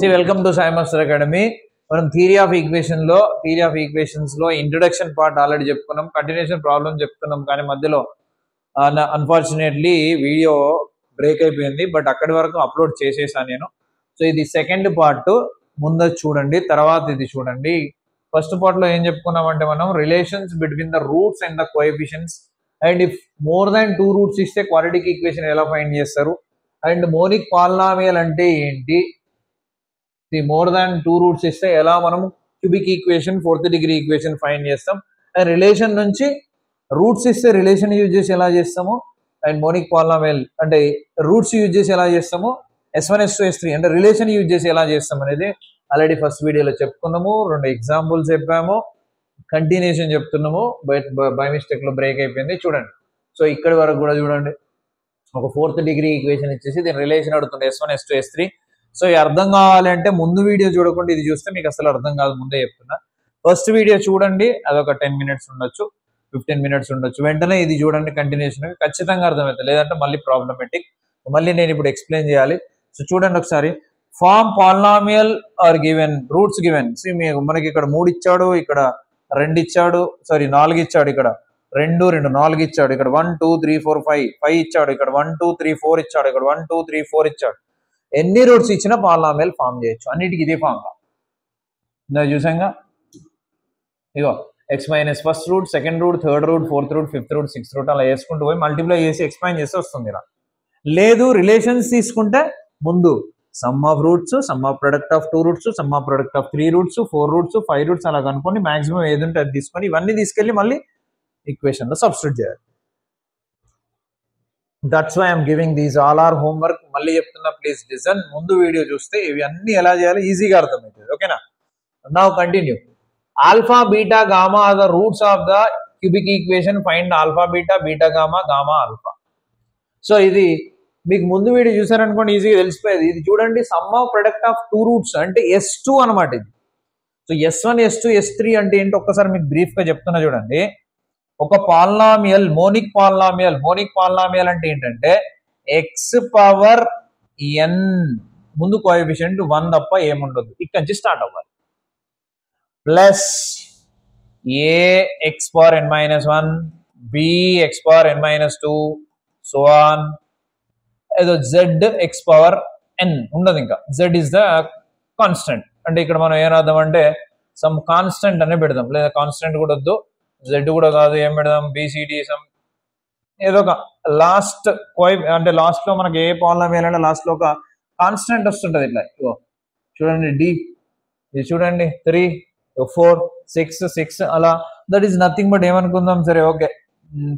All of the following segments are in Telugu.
Welcome to Sai master academy. మనం థియరీ ఆఫ్ ఈక్వేషన్స్ లో ఇంట్రొడక్షన్ పార్ట్ ఆల్రెడీ చెప్పుకున్నాం, కంటిన్యూషన్ ప్రాబ్లం చెప్తున్నాం. కానీ మధ్యలో అన్ఫార్చునేట్లీ వీడియో బ్రేక్ అయిపోయింది, బట్ అక్కడి వరకు అప్లోడ్ చేసేసాను నేను. సో ఇది సెకండ్ పార్ట్, ముందు చూడండి, తర్వాత ఇది చూడండి. ఫస్ట్ పార్ట్ లో ఏం చెప్పుకున్నామంటే మనం relations between the roots and the coefficients, and if more than 2 roots ఇస్తే క్వాడ్రాటిక్ ఈక్వేషన్ ఎలా ఫైండ్ చేస్తారు, అండ్ మోనిక్ పాలినామియల్ అంటే ఏంటి, మోర్ దాన్ 2 రూట్స్ ఇస్తే ఎలా మనం cubic equation, 4th degree equation find చేస్తాం, అండ్ రిలేషన్ నుంచి రూట్స్ ఇస్తే రిలేషన్ యూజ్ చేసి ఎలా చేస్తాము, అండ్ మోనిక్ పాలినామియల్ అంటే రూట్స్ యూజ్ చేసి ఎలా చేస్తాము, S1 S2 S3 అంటే రిలేషన్ యూజ్ చేసి ఎలా చేస్తాం అనేది ఆల్రెడీ ఫస్ట్ వీడియోలో చెప్పుకున్నాము. 2 ఎగ్జాంపుల్స్ చెప్పాము, కంటిన్యూషన్ చెప్తున్నాము, బట్ బై మిస్టేక్ లో బ్రేక్ అయిపోయింది. చూడండి, సో ఇక్కడి వరకు కూడా చూడండి. ఒక 4th డిగ్రీ ఈక్వేషన్ ఇచ్చేసి దీని రిలేషన్ అడుగుతుంది S1 S2 S3. సో ఇది అర్థం కావాలంటే ముందు వీడియో చూడకుండా ఇది చూస్తే మీకు అసలు అర్థం కాదు, ముందే చెప్తున్నా. ఫస్ట్ వీడియో చూడండి, అదొక 10 minutes ఉండొచ్చు, 15 minutes ఉండొచ్చు. వెంటనే ఇది చూడండి, కంటిన్యూషన్ ఖచ్చితంగా అర్థమవుతుంది, లేదంటే మళ్ళీ ప్రాబ్లమేటిక్. మళ్ళీ నేను ఇప్పుడు ఎక్స్ప్లెయిన్ చేయాలి. సో చూడండి ఒకసారి. Form polynomial are given, roots given. మనకి ఇక్కడ 3 ఇచ్చాడు, ఇక్కడ 2 ఇచ్చాడు, సారీ 4 ఇచ్చాడు, ఇక్కడ 2 2 4 ఇచ్చాడు, ఇక్కడ 1 2 3 4 5 ఇచ్చాడు, ఇక్కడ 1 2 3 4 ఇచ్చాడు, ఇక్కడ 1 2 3 4 ఇచ్చాడు. ఎన్ని రూట్స్ ఇచ్చినా పాలినామియల్ ఫామ్ చేయొచ్చు, అన్నిటికీ ఇదే ఫార్ములా. చూసాంగా, ఇగో x minus first root, second root, third root, 4th root, 5th root, 6th root అలా వేసుకుంటూ పోయి మల్టిప్లై చేసి ఎక్స్పాండ్ చేస్తే వస్తుంది ఇలా. లేదు రిలేషన్స్ తీసుకుంటే ముందు some of roots, some of product of 2 roots, some of product of 3 roots, 4 roots, 5 roots అలా కనుక్కొని మాక్సిమం ఏది ఉంటే అది తీసుకొని ఇవన్నీ తీసుకెళ్ళి మళ్ళీ ఈక్వేషన్ లో సబ్స్టిట్యూట్ చేయాలి. That's why I'm giving these all are homework. మళ్ళీ చెప్తున్నా, ప్లీజ్ లిసన్. ముందు వీడియో చూస్తే ఇవి అన్ని ఎలా చేయాలో ఈజీగా అర్థమవుతుంది. ఓకేనా? Now continue. Alpha beta gamma are the roots of the cubic equation. Find alpha beta, beta gamma, gamma alpha. So ఇది మీకు ముందు వీడియో చూసారనుకోండి, ఈజీగా తెలిసిపోయేది. ఇది చూడండి, sum of product of 2 roots అంటే S2 అనమాట ఇది. సో S1 S2 S3 అంటే ఏంటి ఒక్కసారి మీకు బ్రీఫ్ గా చెప్తున్నా చూడండి. ఒక పాలినామియల్ మోనిక్ పాలినామియల్ అంటే ఏంటంటే ఎక్స్ పవర్ n ముందు కోఎఫిషియంట్ 1 తప్ప ఏముండదు, ఇక్కడ నుంచి స్టార్ట్ అవ్వాలి. Plus a x power n-1, b x power n-2, so on, ఏదో జెడ్ ఎక్స్ పవర్ n ఉండదు, ఇంకా జెడ్ ఇస్ ద కాన్స్టెంట్. అంటే ఇక్కడ మనం ఏం రాద్దాం అంటే సమ్ కాన్స్టెంట్ అనే పెడదాం, లేదా కాన్స్టెంట్ కూడా వద్దు, జెడ్ కూడా కాదు, ఏం పెడదాం, బీసీడీ సమ్ ఏదో ఒక లాస్ట్ అంటే లాస్ట్ లో మనకి ఏ పాలినామియల్ అంటే లాస్ట్ లో ఒక కాన్స్టెంట్ వస్తుంటది ఇట్లా. చూడండి డి, ఇది చూడండి 3 4 6 6 అలా. దట్ ఈస్ నథింగ్ బట్ ఏమనుకుందాం, సరే ఓకే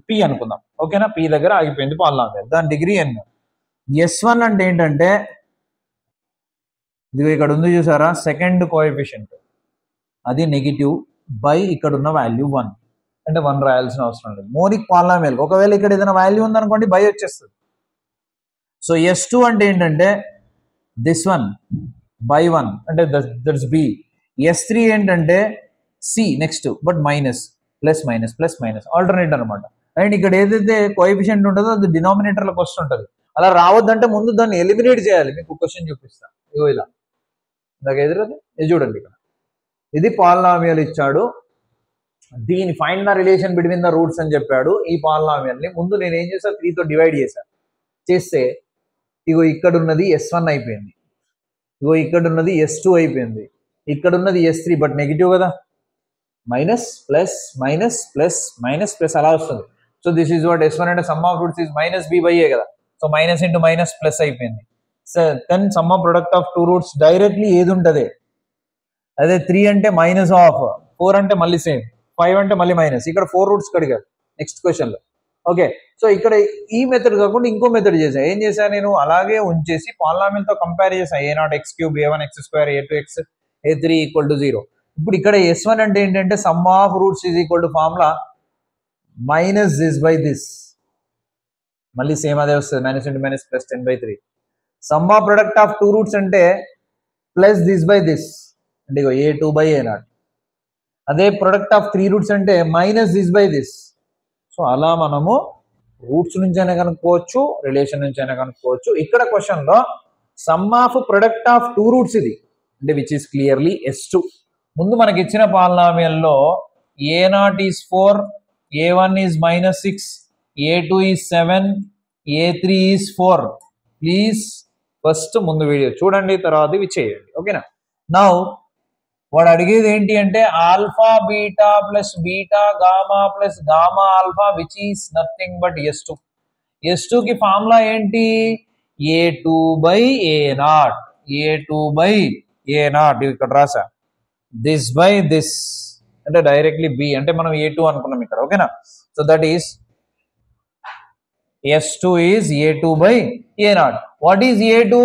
పి అనుకుందాం. ఓకేనా? పి దగ్గర ఆగిపోయింది పాలినామియల్, దాని డిగ్రీ n. S1 అంటే ఏంటంటే ఇది ఇక్కడ ఉంది చూసారా, సెకండ్ కోఎఫిషియంట్, అది నెగిటివ్ బై ఇక్కడ ఉన్న వాల్యూ 1 అంటే 1 రాయాల్సిన అవసరం లేదు. మోనిక్ పాలినామియల్ ఒకవేళ ఇక్కడ ఏదైనా వాల్యూ ఉందనుకోండి బై వచ్చేస్తుంది. సో S2 అంటే ఏంటంటే దిస్ 1 బై 1 అంటే దట్స్ బి. S3 ఏంటంటే c next but minus, plus minus plus minus alternate అనమాట. అండ్ ఇక్కడ ఏదైతే కోఎఫిషియంట్ ఉంటుందో అది డినామినేటర్లకు వస్తుంటది. అలా రావద్దంటే ముందు దాన్ని ఎలిమినేట్ చేయాలి. మీకు క్వశ్చన్ చూపిస్తా, ఇగో ఇలా నాకు ఎదురది. ఇది చూడండి, ఇక్కడ ఇది పాలినామియల్ ఇచ్చాడు, దీని find the relation between the roots అని చెప్పాడు. ఈ పాలినామియల్ ని ముందు నేను ఏం చేశాను, 3 తో డివైడ్ చేస్తే ఇగో ఇక్కడ ఉన్నది S1 అయిపోయింది, ఇగో ఇక్కడ ఉన్నది S2 అయిపోయింది, ఇక్కడ ఉన్నది S3 బట్ నెగిటివ్ కదా, minus plus minus plus minus plus అలా వస్తుంది. So this is what S1 అంటే sum of roots is minus b by a కదా. So minus into minus plus అయిపోయింది. So then sum of product of 2 roots directly ఏది ఉంటుంది, అదే 3 అంటే మైనస్ ఆఫ్, 4 అంటే మళ్ళీ సేమ్, 5 అంటే మళ్ళీ మైనస్. ఇక్కడ 4 రూట్స్ కడిగారు నెక్స్ట్ క్వశ్చన్ లో. ఓకే, సో ఇక్కడ ఈ మెథడ్ కాకుండా ఇంకో మెథడ్ చేశా. ఏం చేశాను నేను, అలాగే ఉంచేసి పాలినామియల్ తో కంపేర్ చేసా. a0x3, a1x2, a2x, a3 = 0. ఇప్పుడు ఇక్కడ S1 అంటే ఏంటంటే some of roots is equal to formula minus this by this, మళ్ళీ సేమ్ అదే వస్తుంది, minus into minus plus 10/3. Some of product of 2 roots అంటే ప్లస్ దిస్ బై దిస్, అంటే ఇగో a2 బై a0. అదే ప్రొడక్ట్ ఆఫ్ 3 రూట్స్ అంటే minus this by this. So అలా మనము రూట్స్ నుంచి అయినా కనుక్కోవచ్చు, రిలేషన్ నుంచి అయినా కనుక్కోవచ్చు. ఇక్కడ క్వశ్చన్ లో some of product of 2 roots ఇది, అంటే విచ్ ఈస్ క్లియర్లీ S2. ముందు మనకి ఇచ్చిన పాలినామియల్లో A0 is 4, A1 is -6, A2 is 7, A3 is 4. Please first ముందు వీడియో చూడండి, తర్వాత ఇవి చేయండి. ఓకేనా? నౌ వాడు అడిగేది ఏంటి అంటే alpha beta plus beta gamma plus gamma alpha which is nothing but S2. S2 కి ఫార్ములా ఏంటి? A2/A0. A2/A0 ఇక్కడ రాసా. దిస్ బై దిస్ అంటే డైరెక్ట్లీ బి అంటే మనం A2 అనుకున్నాం ఇక్కడ. ఓకేనా? So that is S2 is A2/A0. What is A2?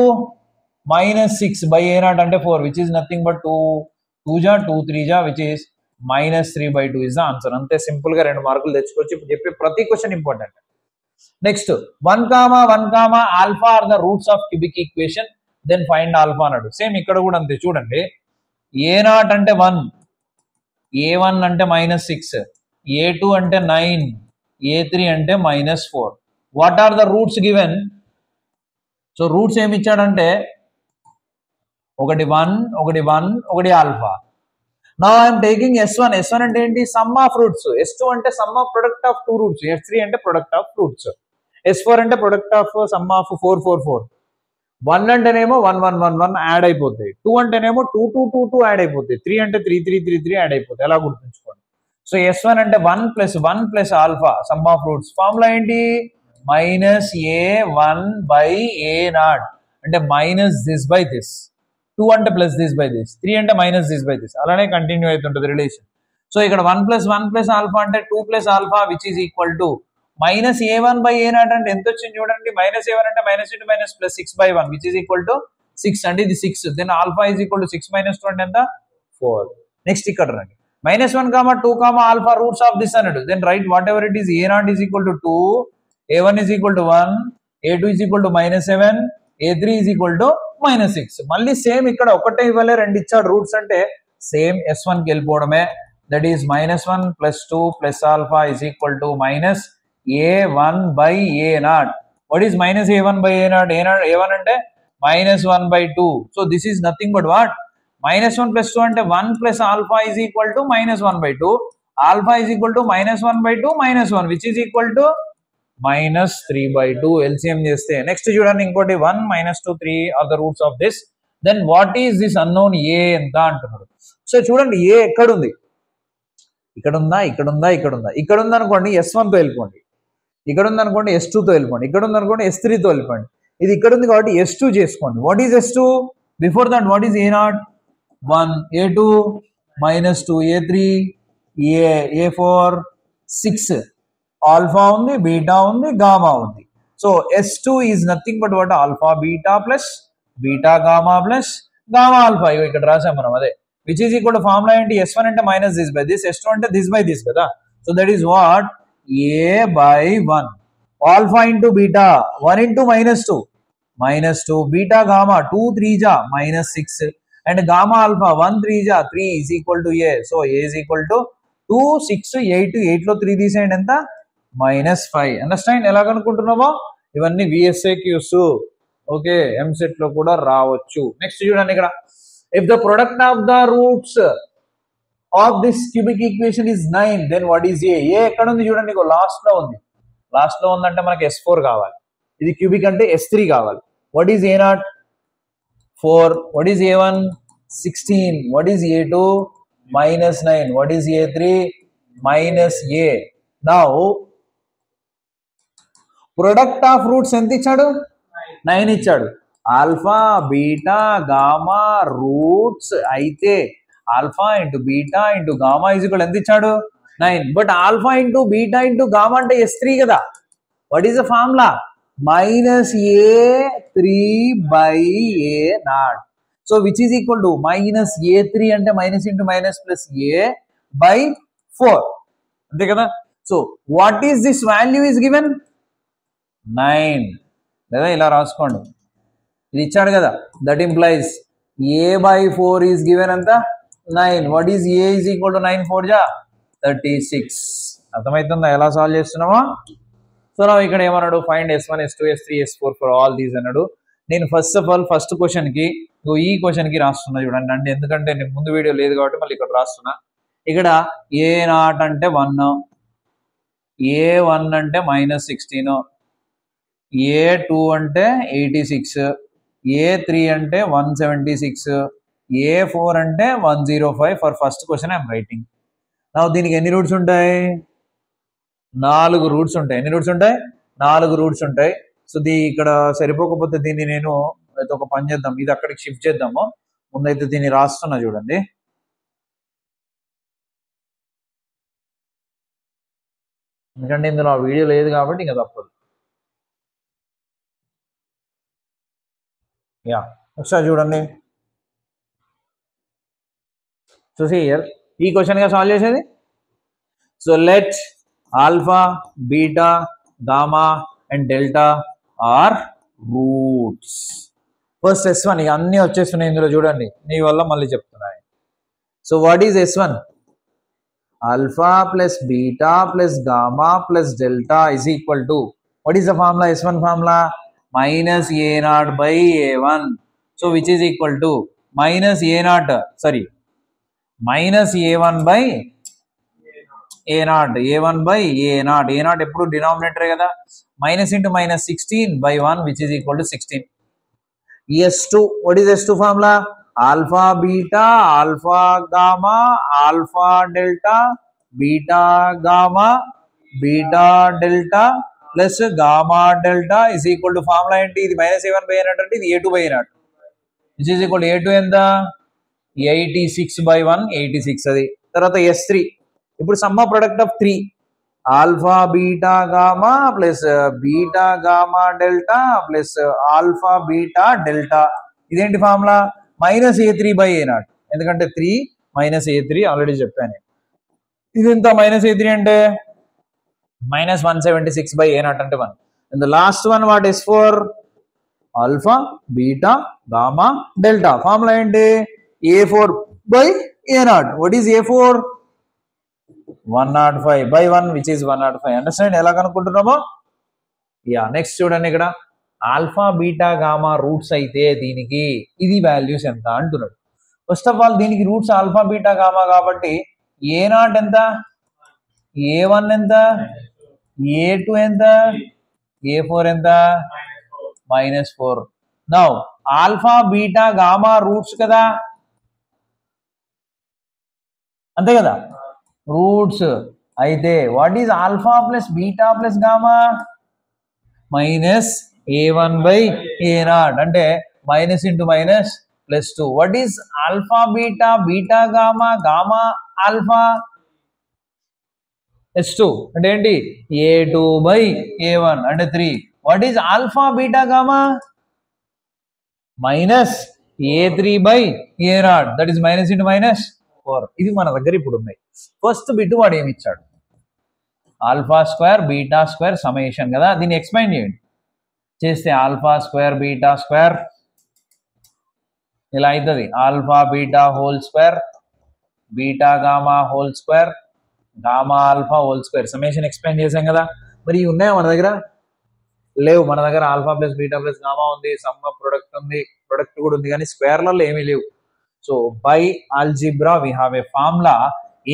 -6/A0 అంటే 4 which is nothing but 2 ja 2 3 ja which is -3/2 is the answer. అంతే సింపుల్ గా 2 మార్కులు తెచ్చుకోవచ్చు. ఇప్పుడు చెప్పే ప్రతి question important. Next 1, 1, alpha are the roots of cubic equation then find alpha అన్నాడు. సేమ్ ఇక్కడ కూడా అంతే. చూడండి, A0 అంటే 1, A1 అంటే -6, A2 అంటే 9, A3 అంటే -4. What are the roots given? So roots ఏమి ఇచ్చాడంటే ఒకటి 1, ఒకటి 1, ఒకటి alpha. Now I'm taking S1. S1 అంటే ఏంటి? Some of roots. S2 అంటే sum of product of 2 roots. S3 అంటే ప్రొడక్ట్ ఆఫ్ రూట్స్. S4 అంటే ప్రొడక్ట్ ఆఫ్ సమ్ ఆఫ్ 4 4 4. 1 అంటేనేమో 1 1 1 1 యాడ్ అయిపోతాయి. 2 అంటేనేమో 2 2 2 2 యాడ్ అయిపోతాయి. 3 అంటే 3 3 3 3 యాడ్ అయిపోతాయి. ఎలా గుర్తుంచుకోండి. సో S1 అంటే 1 + 1 + alpha some of roots. Formula ఏంటి? -A1/A0 అంటే మైనస్ దిస్ బై దిస్. 2 అంటే ప్లస్ దిస్ బై దిస్, 3 అంటే మైనస్ దిస్ బై దిస్. అలానే కంటిన్యూ అవుతుంటుంది రిలేషన్. సో ఇక్కడ 1 + 1 + ఆల్ఫా అంటే 2 + alpha which is equal to -A1/A0 అంటే ఎంత వచ్చింది చూడండి. -A1 అంటే -2 - +6/1 విచ్ ఈజ్ ఈక్వల్ టు 6 అంటే ఇది 6. Then alpha is equal to 6 - 2 అంటే ఎంత? 4. నెక్స్ట్ ఇక్కడ రండి. -1, 2, ఆల్ఫా రూట్స్ ఆఫ్ దిస్ అన్నాడు. Then write whatever it is. A0 is equal to 2, A1 is equal to 1, A2 is equal to -7, A3 is equal to -6. మళ్ళీ సేమ్ ఇక్కడ ఒకటే ఇవ్వలే, 2 ఇచ్చాడు రూట్స్ అంటే సేమ్ S1 కి వెళ్ళిపోవడమే. That is -1 + 2 + alpha is equal to -A1/A0. What is -A1/A0? A1 అంటే -1/2. So this is nothing but what? -1 + 2 అంటే 1 + alpha is equal to -1/2. Alpha is equal to -1/2 -1 which is equal to -3/2. LCM చేస్తే నెక్స్ట్ చూడండి ఇంకోటి 1 -2 3 are the roots of this. Then what is this unknown A ఎంత అంటున్నాడు. సో చూడండి A ఎక్కడుంది? ఇక్కడ ఉందా, ఇక్కడ ఉందా, ఇక్కడ ఉందా? ఇక్కడ ఉందనుకోండి S1 తో వెళ్ళిపోండి. ఇక్కడ ఉందనుకోండి S2 తో వెళ్ళిపోండి. ఇక్కడ ఉందనుకోండి S3 తో వెళ్ళిపోండి. ఇది ఇక్కడ ఉంది కాబట్టి S2 చేసుకోండి. What is S2? Before that what is A0? 1, A2 -2, A3, A4, 6. Alpha ఉంది, బీటా ఉంది, గామా ఉంది. So S2 is nothing but what? Alpha beta plus beta gamma plus gamma alpha. ఇక్కడ రాసాం మనం అదే. Which is equal to formula ఏంటి? S1 అంటే -this by this, S2 అంటే this by this కదా. So that is what? A/1. Alpha into beta 1 into -2, -2, beta gamma 2 3 ja -6 and gamma alpha 1 3 ja 3 is equal to A. So A is equal to 2 6 8 8లో 3 తీసేయండి ఎంత? -5. అండర్స్టాండ్ ఎలా కనుక్కుంటున్నామో? ఇవన్నీ VSAQs. ఓకే, MSET లో కూడా రావచ్చు. నెక్స్ట్ చూడండి ఇక్కడ, if the product of the roots of this cubic equation is 9 then what is A? A ఎక్కడ ఉంది చూడండి, లాస్ట్ లో ఉంది. లాస్ట్ లో ఉందంటే మనకి S4 కావాలి. ఇది క్యూబిక్ అంటే S3 కావాలి. What is A0? 4. What is A1? 16. What is A2? -9. What is A3? -A. Now product of roots ఎంత ఇచ్చాడు? 9 ఇచ్చాడు. ఆల్ఫా బీటా గామా రూట్స్ అయితే alpha into beta into gamma is equal ఎంత ఇచ్చాడు? 9. But alpha into beta into gamma అంటే S3 కదా. What is the formula? -A3/A0. So which is equal to -A3 అంటే minus into minus plus A/4 అంతే కదా. So what is this value is given? 9 లేదా ఇలా రాసుకోండి. ఇది ఇచ్చాడు కదా. That implies A/4 is given అంత 9. What is A is equal to 9 4 ja 36. అర్థమవుతుందా ఎలా సాల్వ్ చేస్తున్నామో? సో నా ఇక్కడ ఏమన్నాడు? Find S1 S2 S3 S4 for all these అన్నాడు. నేను first of all first question కి ఈ క్వశ్చన్కి రాస్తున్నా చూడండి అండి, ఎందుకంటే నేను ముందు వీడియో లేదు కాబట్టి మళ్ళీ ఇక్కడ రాస్తున్నా. ఇక్కడ A0 అంటే 1, A1 అంటే -16, A2 అంటే 86, A3 అంటే 176, A4 అంటే 105. For first question I'm writing. నా దీనికి ఎన్ని రూట్స్ ఉంటాయి? 4 రూట్స్ ఉంటాయి. ఎన్ని రూట్స్ ఉంటాయి? 4 రూట్స్ ఉంటాయి. సో ఇక్కడ సరిపోకపోతే దీన్ని నేను అయితే ఒక పని చేద్దాం, ఇది అక్కడికి షిఫ్ట్ చేద్దాము. ముందైతే దీన్ని రాస్తున్నా చూడండి. ఎందుకంటే ఇందులో ఆ వీడియో లేదు కాబట్టి ఇంకా తప్పదు. యా, ఒకసారి చూడండి. చూసి ఈ క్వశ్చన్గా సాల్వ్ చేసేది. So let alpha, beta, gamma and delta are roots. First S1, ఇక అన్నీ వచ్చేస్తున్నాయి ఇందులో చూడండి, నీ వల్ల మళ్ళీ చెప్తున్నాయి. So what is S1? Alpha plus beta plus gamma plus delta is equal to, what is the formula? S1 formula -A0/A1. So which is equal to -A0, sorry -A1/A0. A1/A0. A0 ఎప్పుడు డినామినేటరే కదా. -(-16/1) which is equal to 16. S2, what is S2 formula? Alpha beta, alpha gamma, alpha delta, beta gamma, beta delta plus gamma delta is equal to formula ఏంటి? ఇది -A1/A0 అంటే ఇది A2/A0, which is equal to A2 ఎంత? 86/1, 86. అది తర్వాత S3. ఇప్పుడు some product of 3, alpha beta gamma plus beta gamma delta plus alpha beta delta. ఇదేంటి ఫార్ములా? -A3/A0, ఎందుకంటే 3 -A3 ఆల్రెడీ చెప్పాను. ఇది ఎంత? -A3 అంటే -176/A0 అంటే 1. And the last one what? S4, alpha beta gamma delta. Formula ఏంటి? A4/A0. What is A4? 105/1, which is 105. Understand ఎలా కనుక్కుంటున్నామో? యా, నెక్స్ట్ చూడండి. ఇక్కడ ఆల్ఫా బీటా గామా రూట్స్ అయితే దీనికి ఇది వాల్యూస్ ఎంత అంటున్నాడు. ఫస్ట్ ఆఫ్ ఆల్ దీనికి రూట్స్ ఆల్ఫా బీటా గామా కాబట్టి A0 ఎంత? A1 ఎంత? A2 ఎంత? A4 ఎంత? -4. Now alpha beta gamma roots కదా, అంతే కదా, రూట్స్ అయితే what is alpha plus beta plus gamma? -A1/A0 అంటే minus into minus +2. What is alpha beta, beta gamma, gamma alpha? S2 అంటే ఏంటి? A2/A1 అంటే 3. What is alpha beta gamma? -A3/A0, that is minus into minus 4. ఇది మన దగ్గర ఇప్పుడు ఉన్నాయి. ఫస్ట్ బిట్ వాడు ఏమి ఇచ్చాడు? Alpha square beta square summation కదా, దీన్ని ఎక్స్పాండ్ చేయండి. చేస్తే ఆల్ఫా స్క్వేర్ బీటా స్క్వేర్ ఇలా అవుతుంది. Alpha beta whole square, beta gamma whole square, gamma alpha whole square. Summation expand చేసాం కదా. మరి ఇవి ఉన్నాయా మన దగ్గర? లేవు. మన దగ్గర alpha plus beta plus gamma ఉంది, సమ్ ప్రొడక్ట్ ఉంది, ప్రొడక్ట్ కూడా ఉంది, కానీ స్క్వేర్లలో ఏమీ లేవు. So by algebra we have a formula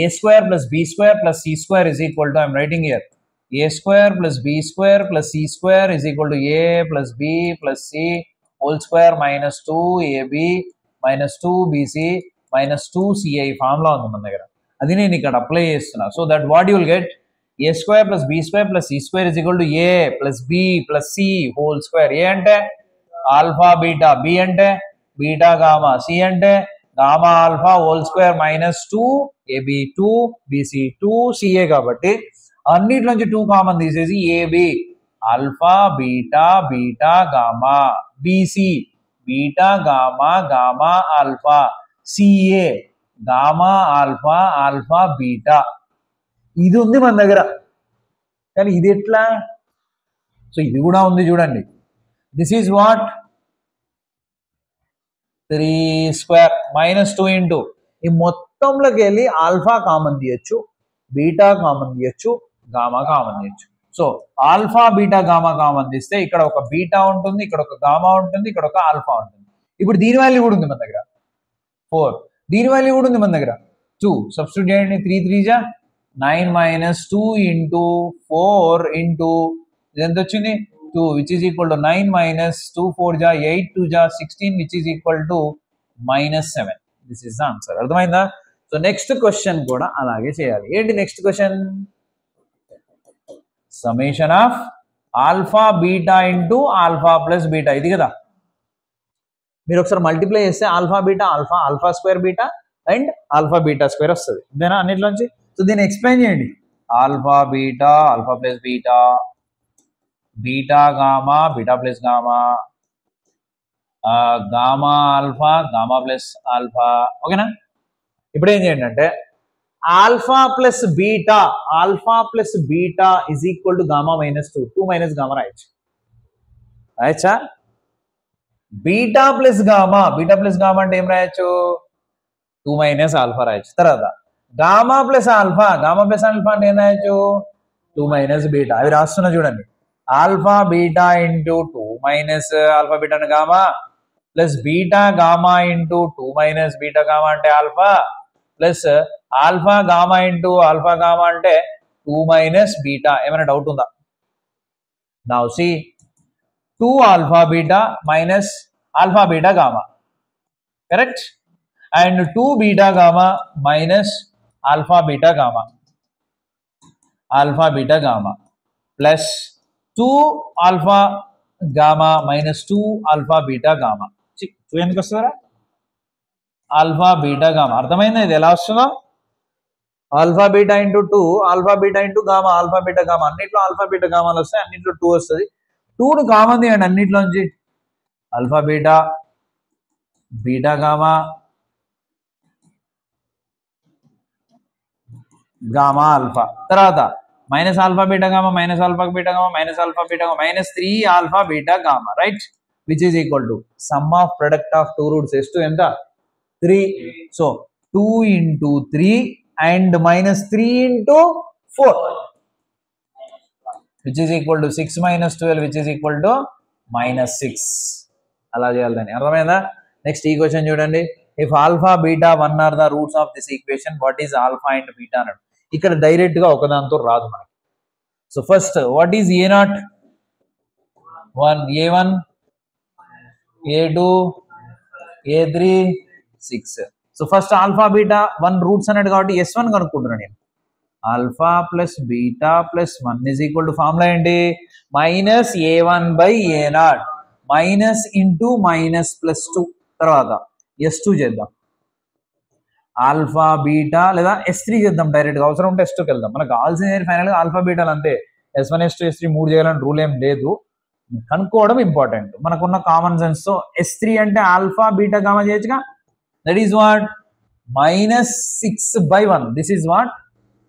a square plus b square plus c square is equal to, I am writing here, a square plus b square plus c square is equal to a plus b plus c whole square minus 2ab minus 2bc minus 2ci formula ఉంది మన దగ్గర. అది నేను ఇక్కడ అప్లై చేస్తున్నా. So that what you will get? a square plus b square plus c square is equal to a plus b plus c whole square. a అంటే ఆల్ఫా బీటా, b అంటే బీటా గామా, c అంటే gamma alpha whole square minus 2ab 2bc 2ca. కాబట్టి అన్నిట్లోంచి 2 కామన్ తీసేసి ab alpha beta beta gamma, bc beta gamma gamma alpha, ca gamma alpha alpha beta. ఇది ఉంది మన దగ్గర, కానీ ఇది ఎట్లా? సో ఇది కూడా ఉంది చూడండి. This is what? 3 square minus 2 into ఈ మొత్తంలోకి వెళ్ళి ఆల్ఫా కామన్ తీయచ్చు, బీటా కామన్ తీయచ్చు, గామా కామన్ తీయచ్చు. So alpha beta gamma common తీస్తే ఇక్కడ ఒక బీటా ఉంటుంది, ఇక్కడ ఒక గామా ఉంటుంది, ఇక్కడ ఒక ఆల్ఫా ఉంటుంది. ఇప్పుడు దీని వాల్యూ కూడా ఉంది మన దగ్గర 4, దీని వాల్యూ కూడా ఉంది మన దగ్గర 2. సబ్స్టిట్యూట్ చేయండి. 3 3 జా 9 minus 2 into 4 into ఇది ఎంత వచ్చింది 2, which is equal to 9 minus 2 4 జా 8 2 జా 16, which is equal to -7. This is the answer. అర్థమైందా? సో నెక్స్ట్ క్వశ్చన్ కూడా అలాగే చేయాలి. ఏంటి next question? Summation of alpha beta into alpha plus beta, ఇది కదా. మీరు ఒకసారి మల్టిప్లై చేస్తే alpha beta alpha, alpha square beta and alpha beta square వస్తుంది. ఇదేనా అన్నిట్లోంచి? సో దీన్ని ఎక్స్ప్లెయిన్ చేయండి. Alpha beta, alpha plus beta, beta gamma, beta plus gamma, gamma alpha, gamma plus alpha. ఓకేనా? ఇప్పుడు ఏం చేయండి అంటే alpha plus beta is equal to gamma minus 2 minus gamma రాయచ్చా? బీటా ప్లస్ గామా అంటే ఏం రాయొచ్చు? 2 మైనస్ ఆల్ఫా రాయొచ్చు. తర్వాత గామా ప్లస్ ఆల్ఫా అంటే ఏం రాయొచ్చు? 2 మైనస్ బీటా. అవి రాస్తున్నా చూడండి. Alpha beta into 2 minus alpha beta అంటే gamma, plus beta gamma into 2 minus beta gamma అంటే alpha, plus alpha gamma into alpha gamma అంటే 2 మైనస్ బీటా. ఏమైనా డౌట్ ఉందా? Now see 2 alpha beta minus alpha beta gamma, correct? And 2 beta gamma minus alpha beta gamma plus 2 alpha gamma minus 2 alpha beta gamma. ఎందుకు వస్తుందా? Alpha beta gamma. అర్థమైందా ఇది ఎలా వస్తుందో? Alpha beta into 2, alpha beta into gamma, alpha beta gamma. అన్నిట్లో ఆల్ఫా బీటా గామాలు వస్తాయి, అన్నిట్లో 2 వస్తుంది. 2ను కామన్ తీయండి అన్నిట్లోంచి. Alpha beta, beta gamma, gamma alpha. తర్వాత minus alpha beta gamma, minus alpha beta gamma, minus alpha beta gamma, minus 3 alpha beta gamma, right? Which is equal to sum of product of 2 roots. S2 ఎంత? 3. So 2 into 3 and minus 3 into 4, which is equal to 6 minus 12, which is equal to -6. అలా చేయాలి దాన్ని. అర్థమైందా? నెక్స్ట్ ఈ క్వశ్చన్ చూడండి. If alpha beta 1 are the roots of this equation, what is alpha and beta అన్నాడు. ఇక్కడ డైరెక్ట్ గా ఒకదాంతో రాదు మనకి. So first what is A0? 1, A1, A2, A3, 6. So first alpha beta 1 roots అన్నాడు కాబట్టి S1 కనుక్కుంటున్నాను నేను. Alpha plus beta plus 1 is equal to formula ఏంటి? Minus A1/A0 minus into minus plus 2. తర్వాత S2 చేద్దాం. ఆల్ఫా బీటా లేదా S3 చేద్దాం డైరెక్ట్గా. అవసరం ఉంటే S2కి వెళ్దాం. మనకు కావాల్సింది ఫైనల్గా ఆల్ఫా బీటాలు అంతే. S1 S2 S3 3 చేయాలని రూల్ ఏం లేదు, కనుక్కోవడం ఇంపార్టెంట్. మనకున్న కామన్ సెన్స్ తో S3 అంటే ఆల్ఫా బీటా గామా చేయొచ్చుగా. That is what? -6/1. This is what?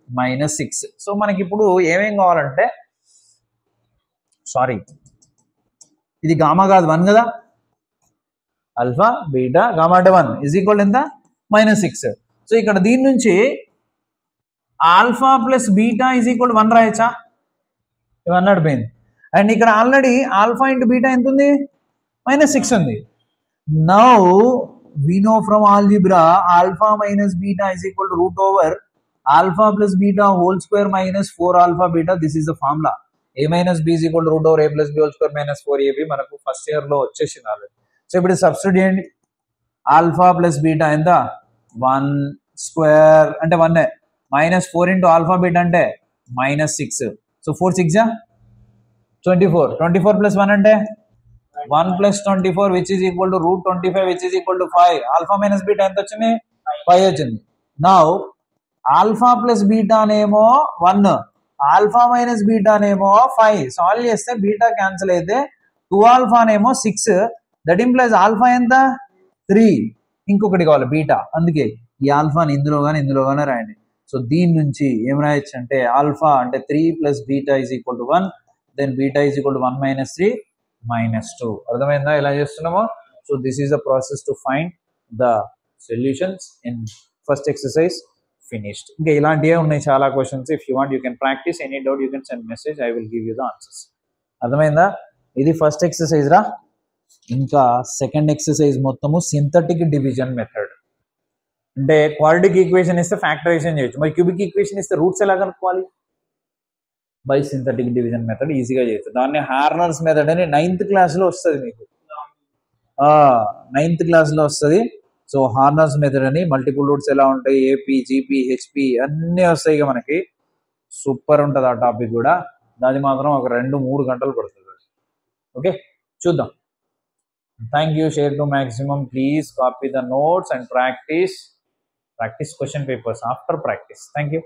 -6. So మనకి ఇప్పుడు ఏమేం కావాలంటే, సారీ ఇది గామా కాదు 1 కదా. ఆల్ఫా బీటా గామా అంటే 1 ఈజ్ ఈక్వల్ ఎంత? -6. సో ఇక్కడ దీని నుంచి alpha plus beta is equal 1 రాయచ్చా? ఇవన్నీ అడిపోయింది. అండ్ ఇక్కడ ఆల్రెడీ ఆల్ఫా ఇంటూ బీటా ఎంత ఉంది? -6 ఉంది. Now we know from algebra alpha minus beta is equal to root over alpha plus beta whole square minus 4 alpha beta. This is the formula. A minus b is equal to root over a plus b whole square minus 4ab. మనకు ఫస్ట్ ఇయర్ లో వచ్చేసింది ఆల్రెడీ. సో ఇప్పుడు సబ్స్టిట్యూట్ చేయండి. ఆల్ఫా ప్లస్ బీటా ఎంత? 1 స్క్వేర్ అంటే 1 మైనస్ 4 ఇంటూ ఆల్ఫా బీటా అంటే -6. సో 4 6 24. 24 ప్లస్ 1 అంటే 1 plus 24, which is equal to root 25, which is equal to 5. Alpha minus beta ఎంత వచ్చింది? 5 వచ్చింది. Now alpha plus beta నేమో 1, alpha minus beta నేమో 5. సాల్వ్ చేస్తే బీటా క్యాన్సిల్ అయితే 2 alpha నేమో 6. దట్ ఇంప్లైజ్ ఆల్ఫా ఎంత? 3. ఇంకొకటి కావాలి బీటా, అందుకే ఈ ఆల్ఫాని ఇందులోగానే రాయండి. సో దీని నుంచి ఏం రాయొచ్చు అంటే ఆల్ఫా అంటే 3 plus beta is equal to 1, then beta is equal to 1 minus 3 -2. అర్థమైందా ఎలా చేస్తున్నామో? So this is the process to find the solutions in first exercise finished. ఇంకా ఇలాంటివే ఉన్నాయి చాలా questions. If you want you can practice. Any doubt you can send message, I will give you the answers. అర్థమైందా? ఇది ఫస్ట్ ఎక్సర్సైజ్ రా. ఇంకా సెకండ్ ఎక్సర్సైజ్ మొత్తము సింథటిక్ డివిజన్ మెథడ్. అంటే క్వాడ్రాటిక్ ఈక్వేషన్ ఇస్తే ఫ్యాక్టరైజేషన్ చేయొచ్చు, మరి క్యూబిక్ ఈక్వేషన్ ఇస్తే రూట్స్ ఎలా కనుక్కోవాలి? బై సింథటిక్ డివిజన్ మెథడ్ ఈజీగా చేయొచ్చు. దాన్ని హార్నర్స్ మెథడ్ అని 9th క్లాస్లో వస్తుంది మీకు, 9th క్లాస్లో వస్తుంది. సో హార్నర్స్ మెథడ్ అని, మల్టిపుల్ రూట్స్ ఎలా ఉంటాయి, ఏపీ, జీపీ, హెచ్పి అన్నీ వస్తాయి ఇక మనకి. సూపర్ ఉంటుంది ఆ టాపిక్ కూడా. దాని మాత్రం ఒక 2-3 గంటలు పడుతుంది. ఓకే, చూద్దాం. Thank you. Share to maximum. Please copy the notes and practice question papers after practice. Thank you.